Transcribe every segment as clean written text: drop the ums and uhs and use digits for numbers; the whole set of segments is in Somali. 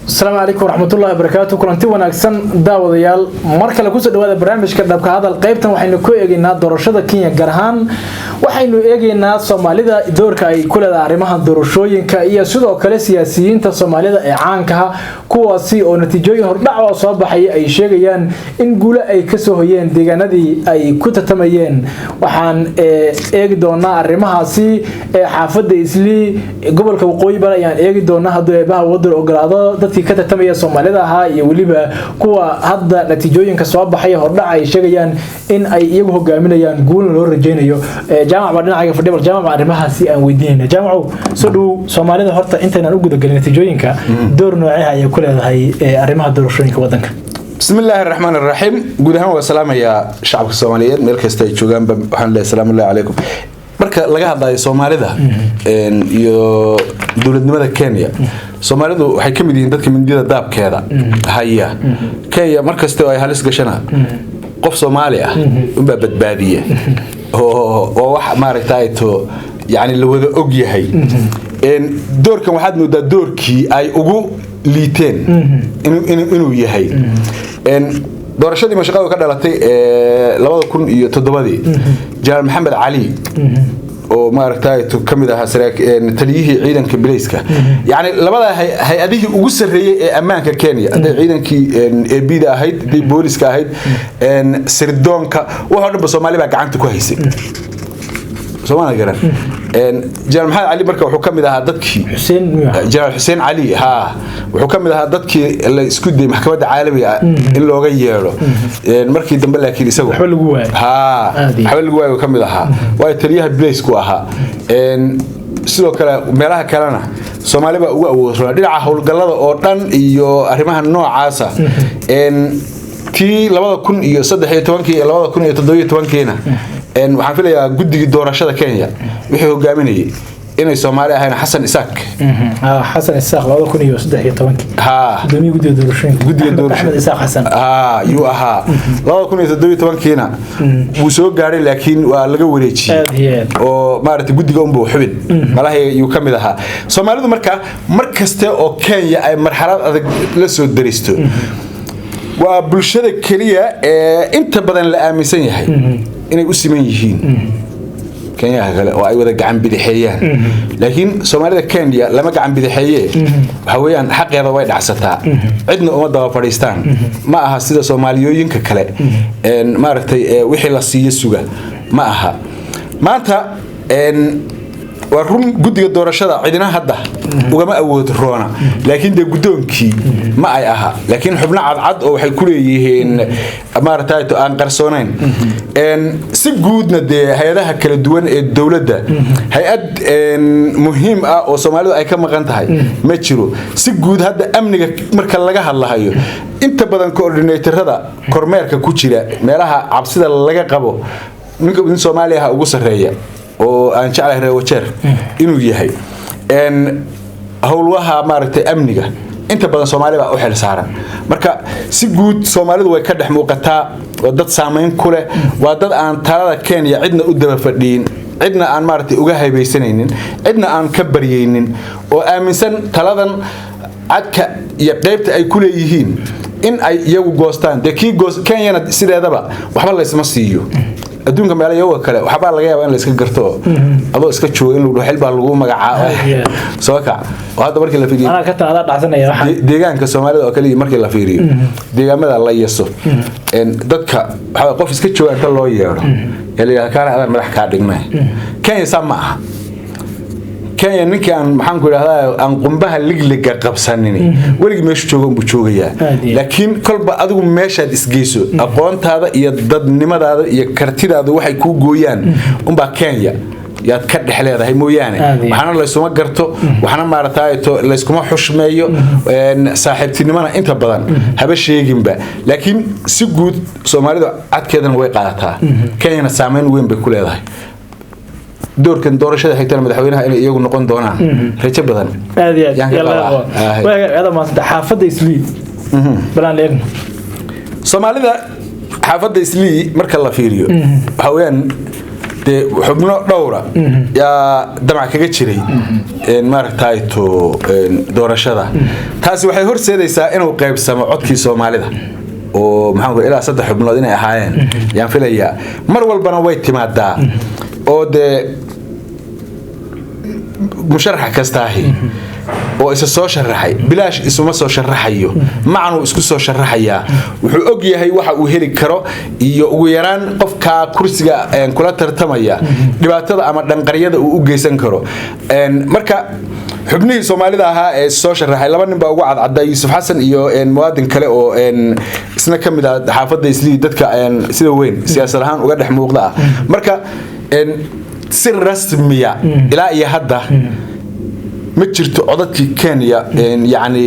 السلام عليكم ورحمة الله وبركاته. كلنتي وناكسن داوديال marka la ku soo dhawaada barnaamijka dhabka hadal qaybtan waxaynu ku eegaynaa doorashada Kenya gaar ahaan waxaynu eegaynaa Soomaalida doorka ay ku leedahay arrimaha doorashooyinka iyo sidoo kale siyaasiyiinta Soomaalida ee caanka ah kuwaasi oo natiijooyin hordhac oo soo baxay ay sheegayaan in guulo ay ka soo hoyeen deegaanadii ay ku tatamayeen. waxaan eegi doonaa arrimahaasi xaafadda Islii gobolka Waqooyi Bari ayaan eegi doonaa haddii ay baa wadar ogolaado dadkii ka tatamaya Soomaalida ahaa iyo waliba kuwa hadda natiijooyinka soo baxay hordhac ay sheegayaan in ay iyagu hogaaminayaan guul loo rajeynayo. jaamac baa dhinaca fadhiya jaamac arrimahaasi aan weydiinayna. jaamac soo dhow Soomaalida horta intaynaan u guda galin natiijooyinka door noocee ay ku leedahay arrimaha doorashooyinka wadanka. بسم الله الرحمن الرحيم gudahaan waa salaamaya shacabka Soomaaliyeed meel kasta ay joogaan waxaan leeyahay salaamu alaykum. marka laga hadlayo Soomaalida iyo dawladnimada Kenya Soomaalidu waxay kamid yihiin dadka mindida daabkeeda haya Kenya markasta ay halis gashana qof Soomaali ah u badbaadiye oo wax maaragtay to yani la wada og yahay doorkan waxaad moodaa doorkii ay ugu liiteen inuu yahay doorashadii mashaqada ka dhalatay 2007 Janaal Maxamed Ali oo maaragtay kamid ah taliyihii ciidanka Bileyska yani labada hay'adihii ugu sareeyay ee ammaanka Kenya haday ciidankii ABda ahayd ee booliska ahayd sirdoonka waxa dhanba Soomaali baa gacanta ku haysay Soomaali garan Janaal Maxamed Ali marka wuxuu kamid ahaa dadkii Janaal Xuseen Ali wuxuu kamid ahaa dadkii la isku day maxkamadda caalamiga in looga yeero markii dambe laakiin isagu waxba lagu waayo kamid ahaa waa taliyaha Bileysku ahaa sidoo kale meelaha kalena Soomaali baa ugu awoodsan dhinaca howlgallada oo dhan iyo arrimaha noocaas ah tii 2013 iyo 2017 waxaan filayaa guddiga doorashada Kenya wixii hogaaminayay inay Soomaali ahayn Xasan Isaaq Xasan Isaaq 2013 guddiga doorashooyinka Axmed Isaaq Xasan yuu ahaa 2017 wuu soo gaaray laakiin waa laga wareejiyay oo maaragtay guddiga unbuu xubin malahay yuu kamid ahaa Soomaalidu markasta oo Kenya ay marxalad adag la soo daristo waa bulshada kaliya ee inta badan la aaminsan yahay inay u siman yihiin Kenya kale oo ay wada gacan bidixeeyaan laakiin Soomaalida Kenya lama gacan bidixeeyay waxa weeyaan xaqeeda way dhacsataa cidna uma daba fadhiistaan ma aha sida Soomaaliyooyinka kale maaragtay wixii la siiyo suga ma aha maanta waa run guddiga doorashada cidina hadda ugama awood roona laakiin de gudoonkii ma ay aha laakiin xubno cadcad oo waxay ku leeyihiin maaragtay to aan qarsoonayn si guudna de hay'adaha kala duwan ee dawladda hay'ad muhiim ah oo Soomaalidu ay ka maqan tahay ma jiro si guud hadda amniga marka laga hadlayo inta badan coordinatorada kormeerka ku jira meelaha cabsida laga qabo ninka Soomaaliya ugu sareeya oo aan jeclahay reewajeer inuu yahay howlaha maaragtay amniga inta badan Soomaali baa u xil saaran marka si guud Soomaalidu way ka dhex muuqataa waa dad saameyn ku leh waa dad aan talada Kenya cidna u daba fadhiin cidna aan maaragtay uga haybaysanaynin cidna aan ka bariyaynin oo aaminsan taladan cadka iyo qaybta ay ku leeyihiin in ay iyagu goostaan dekii Kenya sideedaba waxba la isma siiyo adduunka meel ayaga kale waxba laga yaabaa in la iska garto adoo iska joogo in xil baa lagu magacaabo soo ka oo hadda markii la fiiriyo ana ka taada dhacsanaya waxa deegaanka Soomaalida oo kale markii la fiiriyo deegaamada la yeeso dadka waxa qof iska jooga inta loo yeero ilaa kaana adan madax ka dhignay Kenya sama Kenya ninkan maxaan ku yiraahdaa aan qumbaha ligliga qabsanini waliga meesha joogo buu joogayaa laakiin kolba adigu meeshaad isgeyso aqoontaada iyo dadnimadaada iyo kartidaada waxay ku gooyaan umba Kenya yaad ka dhexleedahay mooyaane waxana la isuma garto waxana maaragtay to la iskuma xushmeeyo saaxiibtinimada inta badan haba sheeginba laakiin si guud Soomaalidu cadkeedan way qaadataa Kenya saameyn weyn bay ku leedahay doorkan doorashada xigtana madaxweynaha inay iyagu noqon doonaan rajo badan aad yalla ma xaafadda Islii balan leeyahay Soomaalida xaafadda Islii marka la fiiriyo waxa weeyaan dee xubno dhowra yaa damac kaga jiray maaragtay to doorashada taasi waxay horseedaysaa inuu qaybsamo codkii Soomaalida oo maxaan ku ilaa 3 xubnood inay ahaayeen yaan filayaa mar walbana way timaadaa oo de musharax kastaahi oo isa soo sharaxay bilaash isuma soo sharaxayo macnu isku soo sharaxaya wuxuu og yahay waxa uu heli karo iyo ugu yaraan qofka kursiga kula tartamaya dhibaatada ama dhanqaryada uu u geysan karo marka xubnihii Soomaalida ahaa ee soo sharaxay laba nin baa ugu cadcad Yuusuf Xasan iyo muwaadin kale oo isna kamid ah xaafadda Islii dadka sida weyn siyaasad ahaan uga dhex muuqda marka sir rasmiya ilaa iyo hadda ma jirto codadkii Kenya yani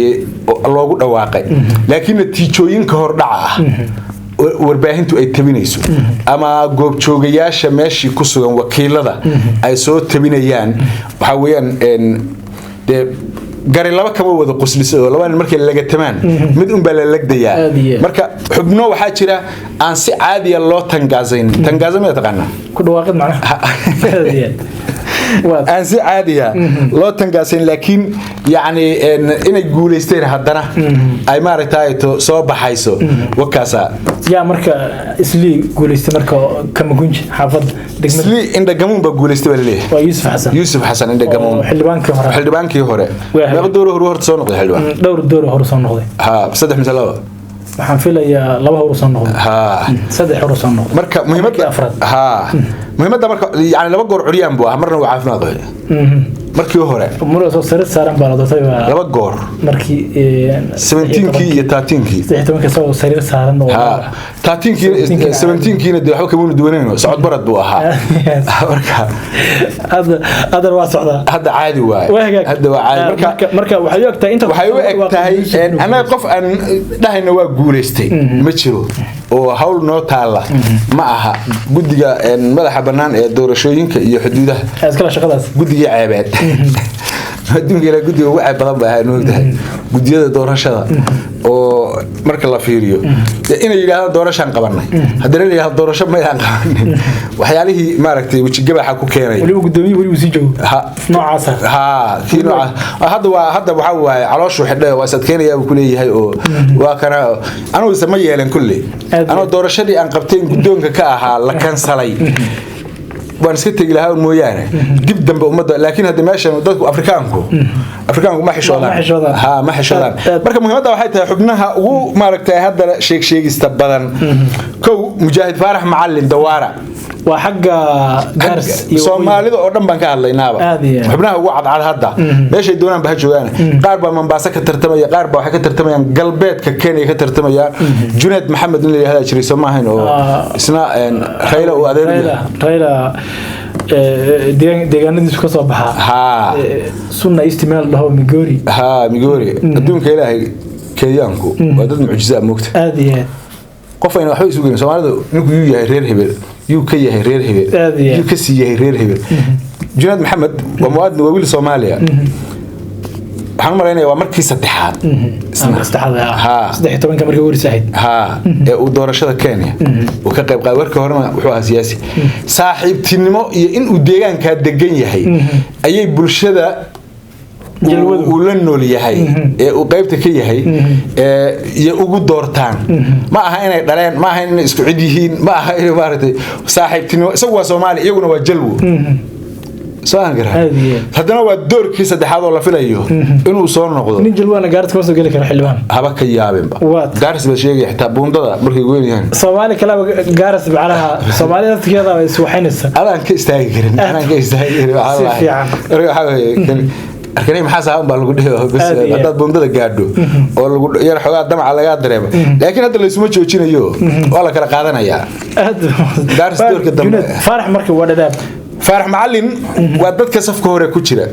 loogu dhawaaqay laakiin natiijooyinka hor dhaca warbaahintu ay tabinayso ama goobjoogayaasha meeshii ku sugan wakiilada ay soo tabinayaan waxa weeyaan de gari laba kama wada qosliso laba nin markii laga tamaan mid un baa la lagdayaa marka xubno waxa jira aan si caadi ah loo tangaazayn tangaazama taqaana ku dhawaaqid macnaha aan si caadi ah loo tangaazayn laakiin yani inay guuleysteen haddana ay maaragtay to soo baxayso wakaasa yaa marka Islii guuleystay marka kama gunj xaafad degmada Islii inda gamuun ba guuleystay walaaleey waa Yuusuf Xasan inda gamuun xildhibaankii hore laba door hore soo noqday xildhibaan dhowr door hore soo noqday ha saddex misal waxaan filayaa laba hore soo noqday ha saddex hore soo noqday marka muhiimadda marka yani laba goor curiyaan buu ah marna waa caafimaad qaba markii hore muro soo sarid saaran baa la doortay laba goor markii 17kii iyo 13kii 17kii soo sarid saaran oo 13kii 17kii de waxa ka muun duwanayno socod barad buu ahaa marka hada waa socda hada caadi waay hada waa caadi marka waxay ogtahay inta waxay u egtahay ana qof aan dhahayna waa guuleystay ma jiro oo hawl noo taala ma aha gudiga madaxa banaan ee doorashooyinka iyo xuduudaha iskala shaqadaas gudiga ceebeed adduunka ila gudiga ugu ceeb badan baa noogtahay gudiyada doorashada oo marka la fiiriyo inay yiraahdaan doorashan qabanay haddana la yiraahdo doorasho ma aan qabanay waxyaalihii maaragtay wajigabaxa ku keenay wali gudoomiye wali sii joogo noocaas kii nooca hadda waxa waay calooshu xidhay waa sadkeenaya uu ku leeyahay oo waa kana anu isma yeelan kulli anu doorashadii aan qabteen gudoonka ka ahaa la kansalay waan iska tagi lahaa mooyaane dib dambe umada laakiin hadda meesha dadku Afrikaanku ma xishoodaan ma xishoodaan marka muhiimadda waxay tahay xubnaha ugu maaragtay hadda sheegista badan kow Mujaahid Faarax Macallin Dawaara waa xagga gaars iyo Soomaalida oo dhan baan ka hadlaynaaba xubnaha ugu cadcad hadda meeshay doonaan baa joogaan qaar baa Mombasa ka tartamaya qaar baa waxa ka tartamayaan galbeedka Kenya ka tartamaya Junayd Maxamed in la yiraahdo jiray Soomaaliya oo isna Raila oo Raila deegaanadiisu ka soo baxa sunna istimaal dhaho Migori adduunka Ilaahay Kenyaanku waa dad mucjiso moogta aad iyo qof ayna waxba isu geyn Soomaalidu ninku uu yahay reer hebel uu ka yahay reer hebel uu ka sii yahay reer hebel Junayd Maxamed waa muwaadin wiil Soomaaliya waxaan maraynaa waa markii saddexaad saddex markii ugu risaxid ee uu doorashada Kenya oo ka qayb qaaday warka horena wuxuu ahaa siyaasi saaxiibtinimo iyo in uu deegaanka degan yahay ayay bulshada uu la nool yahay ee uu qaybta ka yahay iyo ugu doortaan ma aha inay dhaleen ma aha inay isku cid yihiin ma aha inay maartay saaxiibtinimo isagu waa Soomaali iyaguna waa jalwo soo garaa hadana waa doorkii saddexaad oo la filayo inuu soo noqdo nin jalwana gaarta soo gali kara xilbaan haba ka yaabinba gaarsi ba sheegay xitaa buundada markay goynayaan Soomaali kala gaarsi bacalaha Soomaalida dadkeeda way is waxaynaysa adaan ka istaagi karin wallahi arkay maxaa saaban baa lagu dhahay hadda buundada gaadho oo lagu yar xogaa damac laga dareemo laakiin hadda la isuma joojinayo waa la kala qaadanayaa gaarsi doorka dambe Faarax markii waa dhadaab Faarax Macallin waa dadka safka hore ku jira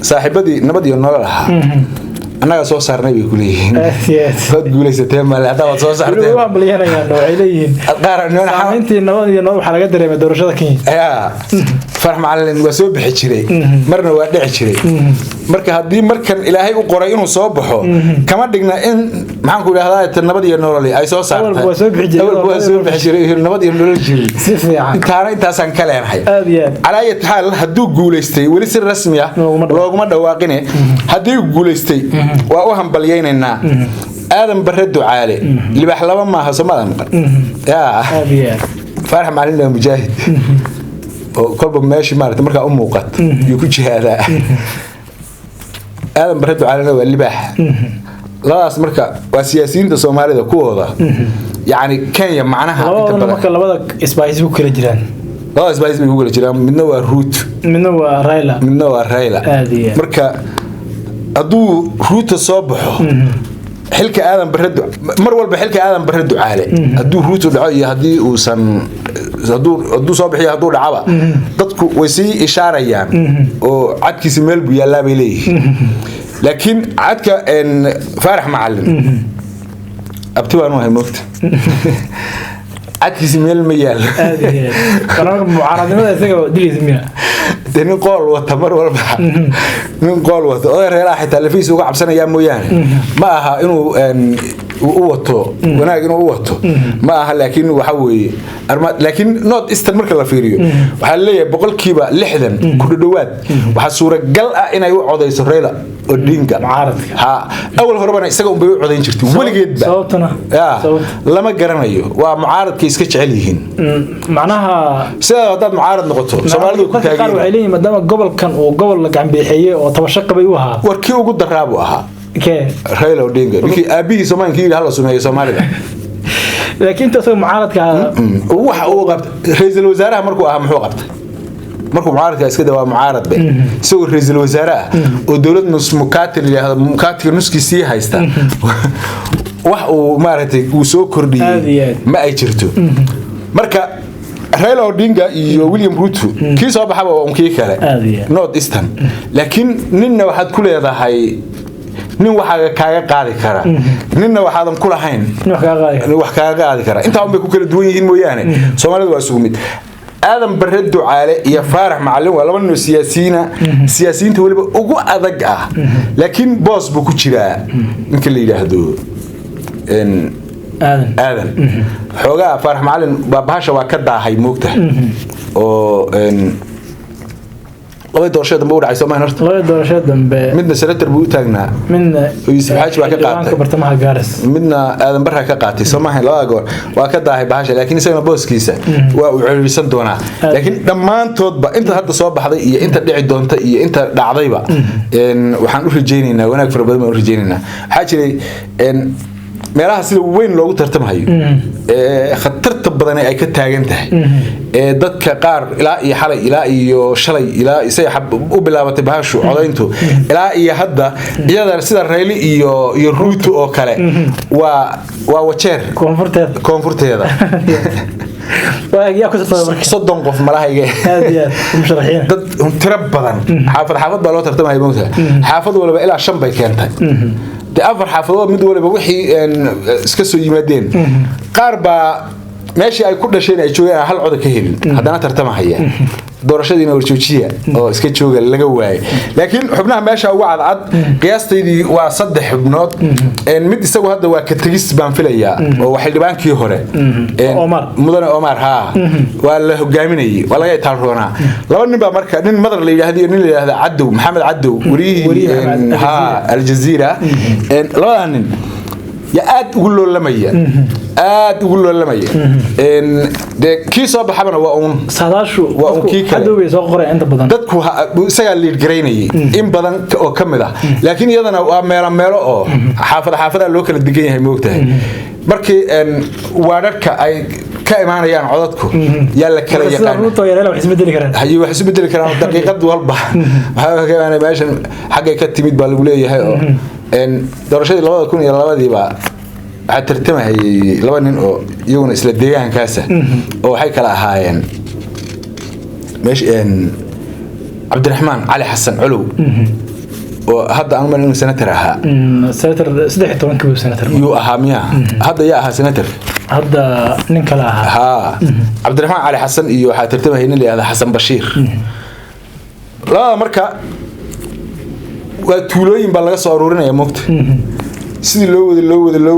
saaxiibadii nabad iyo nolol ahaa anaga soo saarnay way ku leeyihiin dad guuleysatay ma hada wad soo saartay waa malyanayaan waxay leeyihiin intii nabad iyo nolol waxa laga dareemay doorashada Kenya Faarax Macallin waa soo bixi jiray marna waa dhici jiray marka haddii markan ilaahay u qoray inuu soo baxo kama dhigna in maxaan ku idhahdaa nabad iyo nolol ay soo saartay nabad iyo nolol jiri si fiican taana intaasaan ka leenahay aad iyo aad على أي حال هدو جولستي وليس الرسمية لو ما دواقني هدو جولستي وأهم بليين آدم بردو عالي اللي بحلم ما هسمع يا فرح معلنا مجاهد كل ماشي مارت مركا أمه قط يكون هذا آدم بردو عالي واللي باح لا مركا وسياسيين الصومالي ده كوه يعني كان معناها مركا لبدك إسبايس بكرة جيران لا إسبايس بيقول جيران منه روت منه رايلا مركا أدو روت الصبح حلك آدم بردو مر بحلك آدم بردو عالي أدو روت العيا هدي وسن أدو صبح يهدو العبا ضدك وسي إشارة يعني وعدك سميل بيلا بيليه لكن عدك إن فرح معلم أبتوى أنه هالموت عدك سميل ميال كلامك معارضة ماذا يسيقوا دلي سميها nin qool wata mar walba nin qool wata oo reeraha xitaa lafiis uga cabsanaya mooyaan ma aha inuu u wato wanaag inuu u wato ma aha laakiin waxa weeye laakiin not eastern marka la fiiriyo waxa leeyahay boqolkiiba 60 ku dhawaad waxa suuragal ah inay u codeyso Raila Odinga mucaaradka ha awal horeba isaga un bay u codeyn jirtay waligeed ba sababtana lama garanayo waa mucaaradka iska jecel yihiin macnaha sida dad mucaarad noqoto Soomaalidu ku taageereen maadaama gobolkan uu gobol la gacanbixiyay oo tabasho qabay u ahaa warkii ugu daraabu ahaa Raila Odinga ninkii aabihi Soomaaliya hala sumeeyay Soomaalida laakiin taasoo mucaaradka waxa uu qabtay ra'iisul wasaaraha markuu ahaa muxuu qabtay markuu mucaaradka iska dawaa mucaarad bay soo ra'iisul wasaaraha oo dawlad nus mukaatil yahay mukaatil nuskiisii haysta wax uu maaragtay uu soo kordhiyay ma ay jirto marka Raila Odinga iyo William Ruto kii soo baxaba oo unkii kale North Eastern laakiin ninna waxaad ku leedahay nin waxa kaaga qaadi kara ninna waxaadan ku lahayn wax kaaga qaadi kara inta ay ku kala duwan yihiin mooyaane Soomaalidu waa isugu mid آدم بردو عالي يا فارح معلم ولا منه سياسيين تقول أقوى أذكى لكن باص بكتيرة يمكن اللي يهدو إن آدم حوجا فارح معلم ببهاش وكذا هاي موقته أو إن لو يدورشة دم بورع يسمى هنرت لو يدورشة دم مدنا سلتر بيوتنا من يوسف حاج وكذا برتمها جارس مدنا آدم برها كقاعتي سماه لا أقول وكذا هاي بهاش لكن يسمى بوس كيسة وعريسان دونا لكن لما أنت تطبع أنت هذا صوب حضي أنت دعي دون تي أنت دعضيبة إن وحنروح الجينينا وناك في ربنا نروح الجينينا حاجة إن meelaha sida weyn loogu tartamayo khatarta badan ay ka taagan tahay dadka qaar ilaa iyo xalay ilaa iyo shalay ilaa isay u bilaabatay bahashu codayntu ilaa iyo hadda iyada sida Raila iyo Ruto oo kale waa wajeer koonfurteeda ويا كنت صدق قف ملاهي هذه مشرحين ترى بدن حافظ بالو ترتم هاي موتها حافظ ولا إلى شنبي كانت دي أفر حافظوا مد ولا بوحي اسكسو يمدين قاربة ماشي أي كل شيء يشوي هل عود كهيل هذا أنا ترتم هي دورشدينا ورشوشية أو اسكتشوجا اللي جواي لكن حبناها ماشي وعد عد قياستي دي وصد حبنات إن مد يسوي هذا وكتريس بانفليا وحيد بانكي هره عمر مدن عمر ها ولا هو جاميني ولا جاي تعرفونا لو نبى مركز نين مدر اللي هذه نين اللي هذا عدو محمد عدو وريه ها الجزيرة لو أن يا آد يقول له لمية آد يقول له لمية إن ده كيس أبو حبنا وأون صداشو وأون كيك حدو بيسوقره عند بدن دتكو سجل الجريني إن بدن أو كمله لكن يدنا وميرا حافظ اللوكل الدقيقة هي موقته مركي إن وارك أي كإيمان يعني عضتكو يلا كلا يقان روتو يلا وحسب بدل كلام هي وحسب بدل كلام دقيقة والبا هذا كمان باش حاجة كتميت بالولية هاي إن درجة لبعض يكون يلا لبعض يبقى هترتمها لبعض إنه يكون إسلام ديان كاسة أو حي كلا هاين مش إن عبد الرحمن علي حسن علو وهذا أنا من سنترها سنتر سدح طبعا كبير سنتر يو أهمية هذا يا سنتر هذا نكلاها ها عبد الرحمن علي حسن يو هترتمها هنا اللي هذا حسن بشير لا مركا waa tuulooyin baa laga soo aruurinaya moogta sidii loo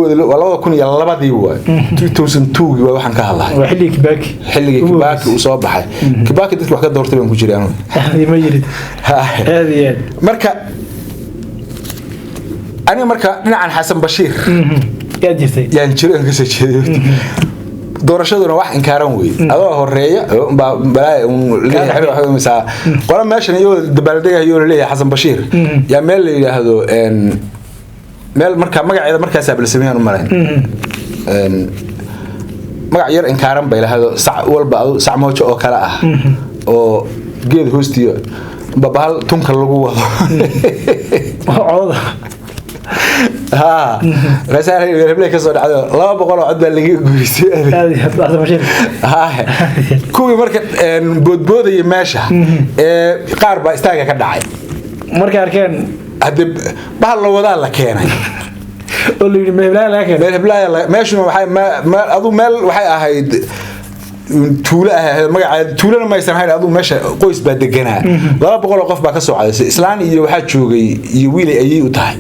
wada waa 2002 waay 2002 waa waxaan ka hadlahay waa xilligii Kibaki uu soo baxay Kibaki dadku wax ka doortay baan ku jiray anu ma jirid aad marka aniga marka dhinacan Xasan Bashiir yaan jiray ka soo jeeday doorashaduna wax inkaaran weey adoo horeeya balaa leeyahay waxa misaa qora meeshan iyo dabaaldegay leeyahay Xasan Bashiir yaa meel la yiraahdo meel marka magaceeda markaas abal sameeyaan u marayn magac yar inkaaran bay lahayd sac walba sac moojo oo kala ah oo geed hoostiyo babal tunka lagu wado رسالة يقول لك صار عذاب لا بقول عد باللي جويس هذا مشين كوي مركب بود يماشى قارب استاجا كدعي مركب أركان هذا بحال وضع لك هنا اللي مهبلا ماشي ما أظن مال وحي أهيد tuula tuulana ma aysan hayn adu meesha qoys baa deganaa 200 qof baa ka soo cadeysay islaan iyo waxa joogay iyo wiil ay u tahay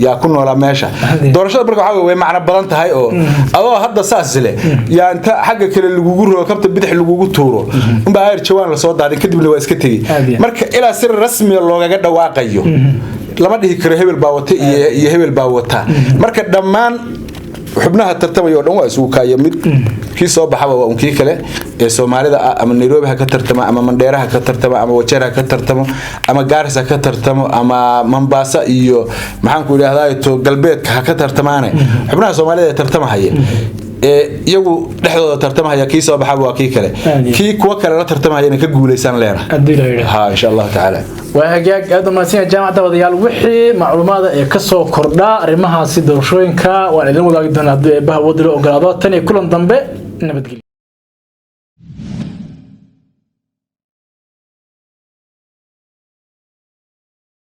yaa ku noolaa meesha doorashada marka waxa way macna badan tahay oo adoo hadda saas leh yaa inta xagga kale lagu roo kabta bidix lagu tuuro umba ayr jawaan la soo daadin kadibna waa iska tagay marka ilaa sir rasmi loogaga dhawaaqayo lama dhihi karo hebel baa wata iyo hebel baa wata marka dhammaan xubnaha tartamay oo dhan waa isugu kaaya mid kii soo baxaba waa unkii kale ee Soomaalida ama Nairobi ha ka tartama ama Mandera ha ka tartama ama Wajir ha ka tartamo ama Garissa ha ka tartamo ama Mombasa iyo maxaan ku yiraahdaa to galbeedka ha ka tartamaane xubnaha Soomaalida ee tartamahaya iyagu dhexdooda tartamaya kii soo baxaba waa kii kale kii kuwa kale la tartamaya ka guuleysan leena ha insha Allah taala وهجاج هذا ما سين جامعة وديال وحي معلومات كسو كردا رمها سيد وشوينكا وأنا لما قلنا به ودلو قرادات تاني كلهم ضمبه نبتقول